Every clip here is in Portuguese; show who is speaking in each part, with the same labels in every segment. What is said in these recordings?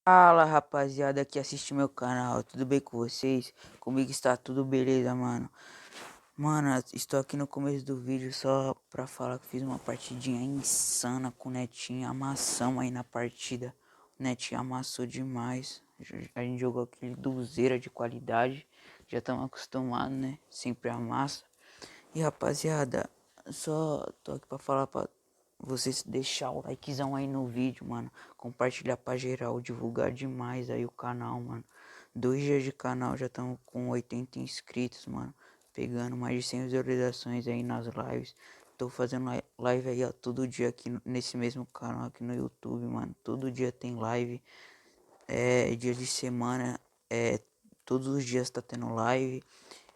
Speaker 1: Fala rapaziada que assiste meu canal, tudo bem com vocês? Comigo está tudo beleza, mano. Mano, estou aqui no começo do vídeo só pra falar que fiz uma partidinha insana com o Netinho. Amassamos aí na partida. O Netinho amassou demais. A gente jogou aquele dozeira de qualidade. Já estamos acostumados, né? Sempre amassa. E rapaziada, só tô aqui pra falar pra vocês deixar o likezão aí no vídeo, mano. Compartilhar pra geral, divulgar demais aí o canal, mano. 2 dias de canal, já estamos com 80 inscritos, mano. Pegando mais de 100 visualizações aí nas lives. Tô fazendo live aí, ó, todo dia aqui nesse mesmo canal aqui no YouTube, mano. Todo dia tem live. Dia de semana, todos os dias tá tendo live.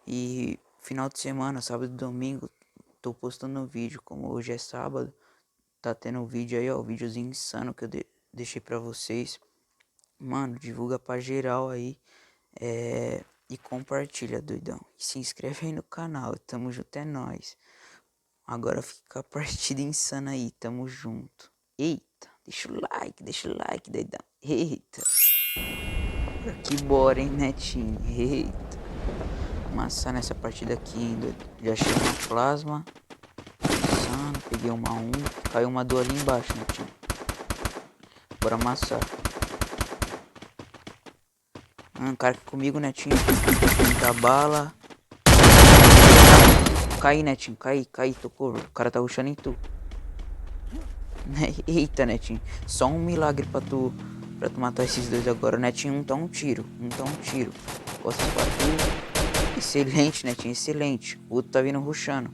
Speaker 1: E final de semana, sábado e domingo, tô postando vídeo. Como hoje é sábado, tá tendo um vídeo aí, ó, um videozinho insano que eu deixei pra vocês. Mano, divulga pra geral aí. E compartilha, doidão. E se inscreve aí no canal. Tamo junto, é nóis. Agora fica a partida insana aí. Tamo junto. Eita, deixa o like, doidão. Eita. Bora que bora, hein, Netinho. Eita. Amassar nessa partida aqui ainda. Já achei uma plasma. Insano. Peguei uma 1. Caiu uma 2 ali embaixo, Netinho. Bora amassar. Cara aqui comigo, Netinho. Muita bala. Cai, Netinho. Cai. Tocou. O cara tá rushando em tu. Eita, Netinho. Só um milagre pra tu matar esses dois agora. O Netinho, um tá um tiro. Costas pra tu. Excelente, Netinho. Excelente. O outro tá vindo rushando.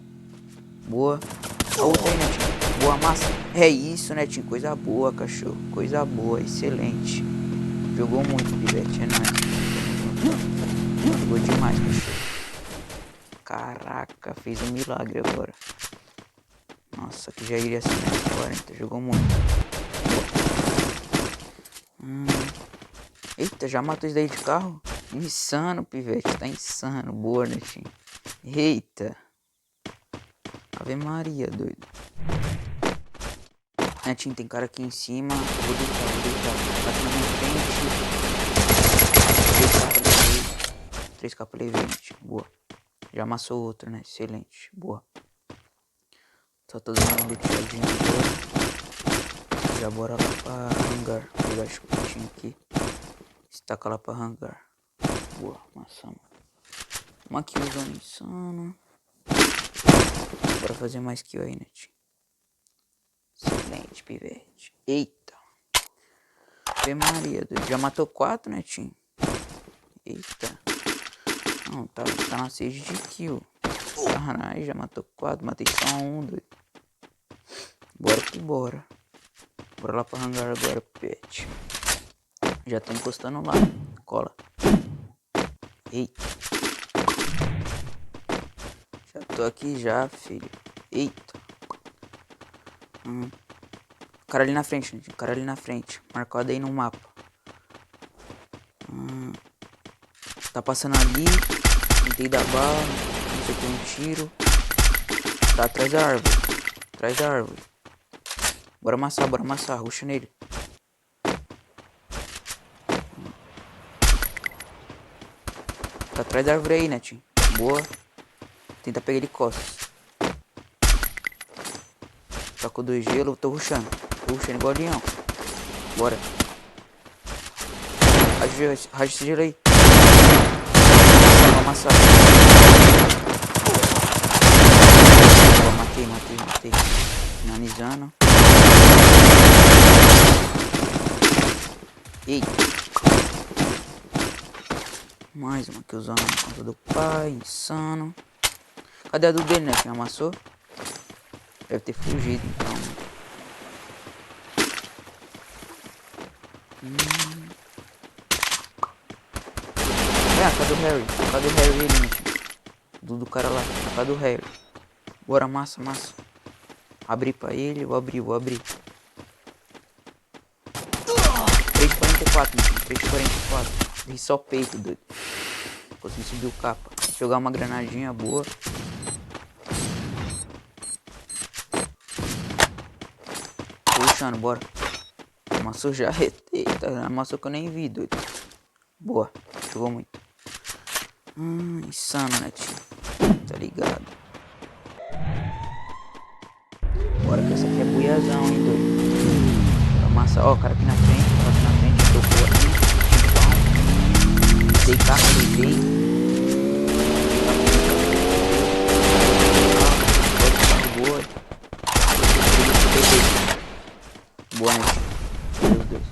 Speaker 1: Boa. A outra aí, Netinho. Boa massa. É isso, Netinho. Coisa boa, cachorro. Coisa boa. Excelente. Jogou muito, pivete. É nóis. Jogou demais, cachorro. Caraca, fez um milagre agora. Nossa, que já iria ser 40. Jogou muito. Eita, já matou isso daí de carro? Insano, pivete. Tá insano. Boa, Netinho. Eita. Ave Maria, doido. Netinho, tem cara aqui em cima. Vou deitar. Tá aqui na minha frente. 3k pra levar, Netinho. Boa. Já amassou outro, né? Excelente. Boa. Só tô dando uma deixadinha agora. Já bora lá pra hangar. Pegar chupetinho aqui. Estaca lá pra hangar. Boa, maçã. Uma killzona insana. Bora fazer mais kill aí, Netinho. Excelente, pivete. Eita. Ave Maria, doido. Já matou 4, Netinho. Eita. Não, tá na 6 de kill. Caralho, já matou 4. Matei só 1, doido. Bora que bora. Bora lá pra hangar agora, pivete. Já tô encostando lá. Cola. Eita. Já tô aqui já, filho. Eita. Cara ali na frente, gente. Cara ali na frente. Marcado aí no mapa. Tá passando ali. Tentei dar bala. Não sei, tem um tiro. Tá atrás da árvore. Atrás da árvore. Bora amassar. Ruxa nele. Tá atrás da árvore aí, Netinho. Boa. Tenta pegar ele costas. Tá com 2 gelo. Tô ruxando. Igual leão. Bora. Raja esse gelo aí. Vou amassar. Boa, matei. Finalizando. Eita. Mais uma que usando na conta do pai. Insano. Cadê a do dele, né? Quem amassou? Deve ter fugido, então. Cadê o Harry? Cadê o Harry ali, do cara lá. Cadê o Harry? Bora, massa. Abri pra ele, vou abrir. 344, né? 344. Dei só peito, doido. Consegui subir o capa. Jogar uma granadinha boa. Puxando, bora. Amassou já. Eita, amassou que eu nem vi, doido. Boa, jogou muito. Insano, né, tio? Tá ligado? Bora que essa aqui é buiazão, hein, doido. Amassa, ó, o cara aqui na frente, tocou aqui. Dei carro, levei. Boa, né? Meu Deus.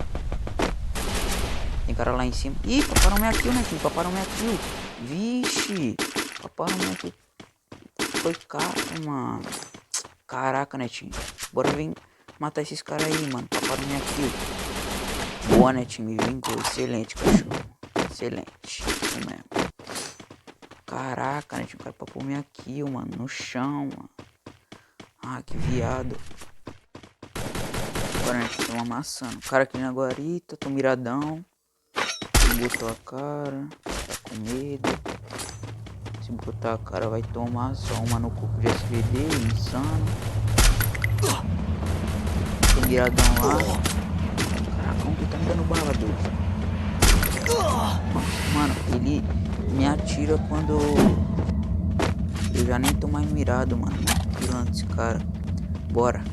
Speaker 1: Tem cara lá em cima. Ih, paparam minha kill, né, tio? Paparam minha kill. Vixe. Paparam minha kill. Foi caro, mano. Caraca, netinho. Bora vir matar esses caras aí, mano. Paparam minha kill. Boa, netinho. Me vingou. Excelente, cachorro. Excelente. Isso mesmo. Caraca, netinho. O cara papou minha kill, mano. No chão, mano. Ah, que viado. Agora a gente tá amassando. O cara aqui na guarita, tô miradão. Botou a cara, tá com medo. Se botar a cara vai tomar só uma no corpo de SVD, insano. Tô miradão lá. Caraca, como que tá me dando bala, doido? Mano, ele me atira quando eu já nem tô mais mirado, mano. Pilando esse cara. Bora.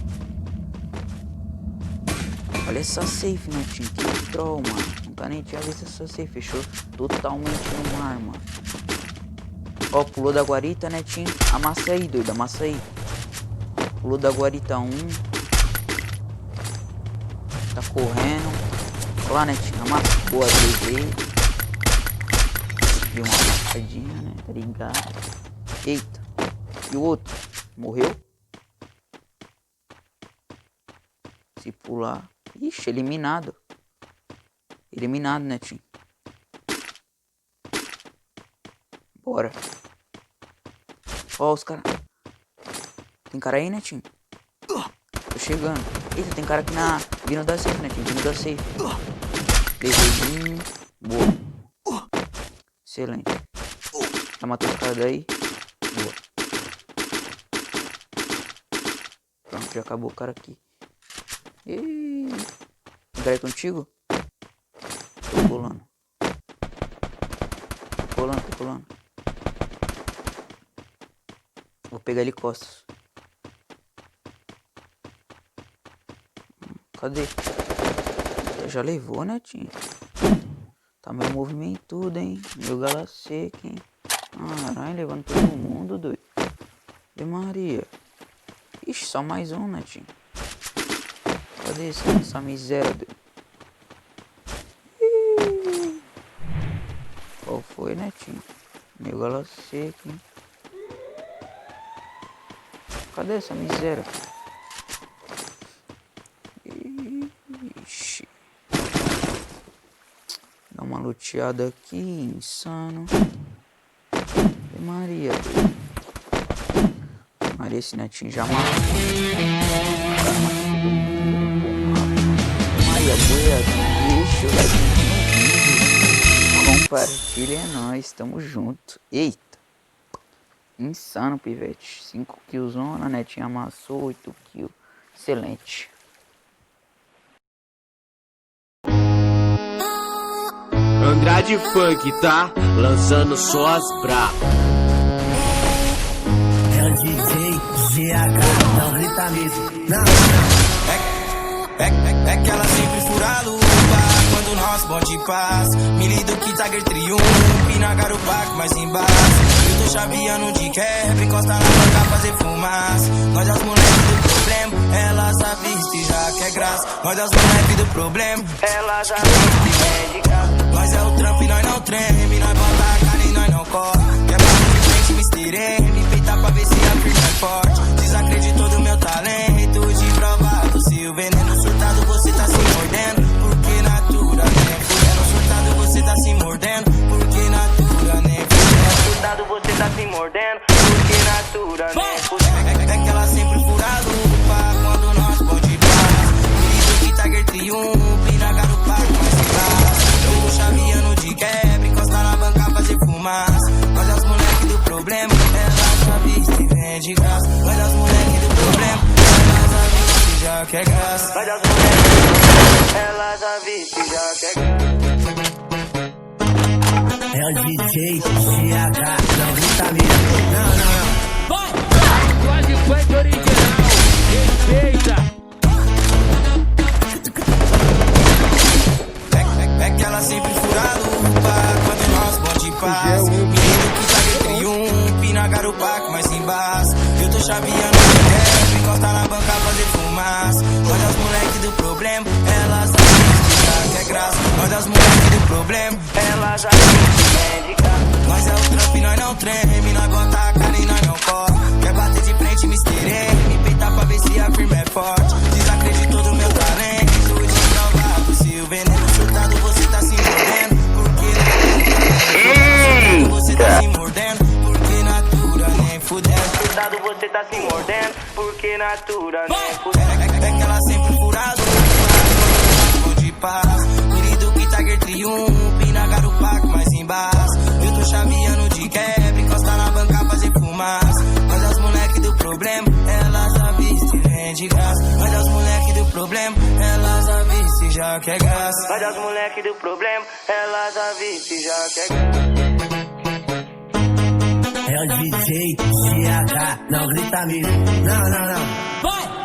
Speaker 1: Olha essa safe, né, tio? Que troll, mano. Nunca nem tinha visto essa safe. Fechou totalmente no mar, mano. Ó, pulou da guarita, né, tio? Amassa aí, doido. Amassa aí. Pulou da guarita 1. Tá correndo. Olha lá, né, tio? Amassa. Boa, levei. Deu uma amassadinha, né? Tá ligado? Eita. E o outro? Morreu? Se pular... Ixi, eliminado. Eliminado, né, tio? Bora. Ó, os caras. Tem cara aí, né, tio? Tô chegando. Eita, tem cara aqui na... Vindo da safe, né, tio? Vindo da safe. Levei. Boa. Excelente. Já matou os caras daí. Boa. Pronto, já acabou o cara aqui. Tem cara aí contigo? Tô pulando. Tô pulando. Vou pegar ele costas. Cadê? Já levou, né, tio? Tá meu movimento tudo, hein? Meu gala seca, hein? Caralho, levando todo mundo, doido. De Maria. Ixi, só mais um, né, tio? Cadê essa miséria, doido? Qual foi, né, tio? Meu gala seco, hein? Cadê essa miséria? Ixi. Dá uma luteada aqui, insano. E Maria, doido. Maria, esse netinho já matou. Maria, boia, deixa o like no vídeo. Compartilha, é nóis, tamo junto. Eita. Insano, pivete. 5 kills zona, netinho amassou 8 kills. Excelente.
Speaker 2: Andrade Funk, tá? Lançando só as brabas.
Speaker 3: É o DJ GH, não grita mesmo. Não. É que ela sempre fura a lupa quando nós bonde paz. Milho do que Tiger Triumph na garupa mais embaixo. Eu tô chaveando de quebra, encosta na banca fazer fumaça. Nós é os moleques do problema, ela já viste já quer graça. Nós é os moleques do problema, ela já viste vem de casa. Nós é o trampo e nós não treme, nós bota a cara e nós não corre. Quer bater de frente, Mr. M, peita pra ver se a firma é forte. Desacreditou do meu talento, de provado. Se o veneno surtado você tá se mordendo, porque natura nem fudendo. Surtado você tá se mordendo, porque natura nem fudendo. Surtado você tá se mordendo, porque natura nem fudendo. É que ela sempre fura a lupa quando nós pode paz. Milho que Tiger Triumph na garupa mais embaixo. Eu tô chaveando de quebra, encosta na banca fazer fumaça. Nós é os moleques do problema, ela já viste vem de graça. Nós é os moleques do problema, ela já viste já quer graça. Nós é os moleques elas avistam e já quer. É o DJ GH, não grita mesmo. Não.
Speaker 2: Vai! Quase funk original, respeita!
Speaker 3: É que ela sempre fura a lupa quando nós bonde paz. Menino que tá de triunfo na garupa com mais embaixo. Eu tô chaveando de rap, encosta na banca fazer fumaça. Mas as moleque do problema, elas assistem, que é graça. Mas as moleque do problema, elas assistem, de graça. Nós é o trampo e nós não treme, nós bota a cara e nós não corre. Quer bater de frente, Mr. M, peitar pra ver se a firma é forte. Desacreditou do meu talento, de provar se o veneno surtado você tá se mordendo. Porque você tá se mordendo, porque natura nem fudendo. Surtado você tá se mordendo, porque natura nem fudendo. É que ela sempre furado, de paz. Querido que Tiger triunfo, na garupa com mais embaixo. Eu tô chaveando de quebra, encosta na banca fazer fumaça. Mas as moleque do problema, elas avistam e de graça. Mas as moleque do problema, elas avistam e já quer graça. Mas as moleque do problema, elas avistam e já quer graça. É o DJ GH, não grita mesmo. Não.
Speaker 2: Vai!